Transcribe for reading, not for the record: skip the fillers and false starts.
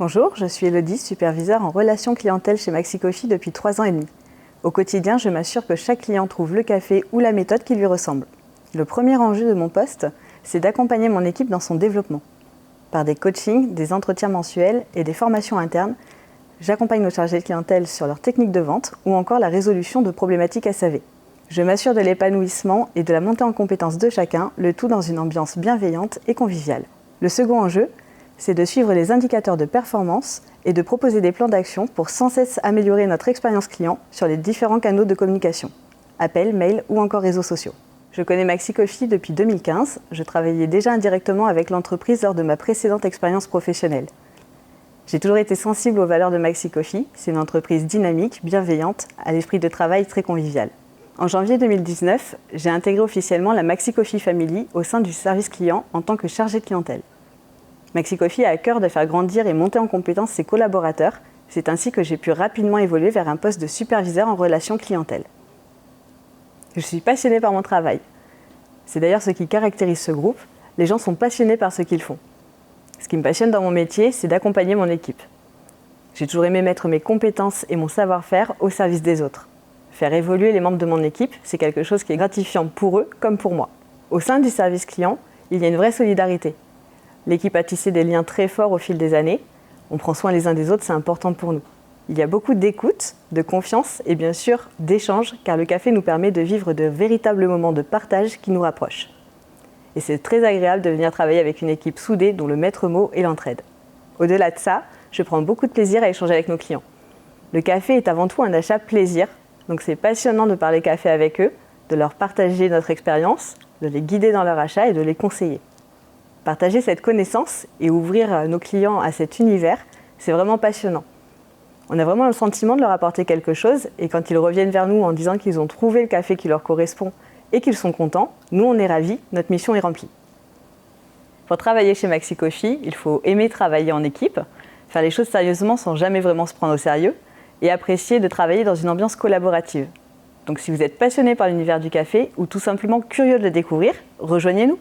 Bonjour, je suis Elodie, superviseure en relations clientèle chez Maxi Coffee depuis 3 ans et demi. Au quotidien, je m'assure que chaque client trouve le café ou la méthode qui lui ressemble. Le premier enjeu de mon poste, c'est d'accompagner mon équipe dans son développement. Par des coachings, des entretiens mensuels et des formations internes, j'accompagne nos chargés de clientèle sur leurs techniques de vente ou encore la résolution de problématiques SAV. Je m'assure de l'épanouissement et de la montée en compétences de chacun, le tout dans une ambiance bienveillante et conviviale. Le second enjeu, c'est de suivre les indicateurs de performance et de proposer des plans d'action pour sans cesse améliorer notre expérience client sur les différents canaux de communication, appels, mails ou encore réseaux sociaux. Je connais Maxi Coffee depuis 2015, je travaillais déjà indirectement avec l'entreprise lors de ma précédente expérience professionnelle. J'ai toujours été sensible aux valeurs de Maxi Coffee, c'est une entreprise dynamique, bienveillante, à l'esprit de travail très convivial. En janvier 2019, j'ai intégré officiellement la Maxi Coffee Family au sein du service client en tant que chargée de clientèle. Maxi Coffee a à cœur de faire grandir et monter en compétence ses collaborateurs. C'est ainsi que j'ai pu rapidement évoluer vers un poste de superviseur en relations clientèle. Je suis passionnée par mon travail. C'est d'ailleurs ce qui caractérise ce groupe. Les gens sont passionnés par ce qu'ils font. Ce qui me passionne dans mon métier, c'est d'accompagner mon équipe. J'ai toujours aimé mettre mes compétences et mon savoir-faire au service des autres. Faire évoluer les membres de mon équipe, c'est quelque chose qui est gratifiant pour eux comme pour moi. Au sein du service client, il y a une vraie solidarité. L'équipe a tissé des liens très forts au fil des années. On prend soin les uns des autres, c'est important pour nous. Il y a beaucoup d'écoute, de confiance et bien sûr d'échange, car le café nous permet de vivre de véritables moments de partage qui nous rapprochent. Et c'est très agréable de venir travailler avec une équipe soudée dont le maître mot est l'entraide. Au-delà de ça, je prends beaucoup de plaisir à échanger avec nos clients. Le café est avant tout un achat plaisir, donc c'est passionnant de parler café avec eux, de leur partager notre expérience, de les guider dans leur achat et de les conseiller. Partager cette connaissance et ouvrir nos clients à cet univers, c'est vraiment passionnant. On a vraiment le sentiment de leur apporter quelque chose et quand ils reviennent vers nous en disant qu'ils ont trouvé le café qui leur correspond et qu'ils sont contents, nous on est ravis, notre mission est remplie. Pour travailler chez Maxi Coffee, il faut aimer travailler en équipe, faire les choses sérieusement sans jamais vraiment se prendre au sérieux et apprécier de travailler dans une ambiance collaborative. Donc si vous êtes passionné par l'univers du café ou tout simplement curieux de le découvrir, rejoignez-nous.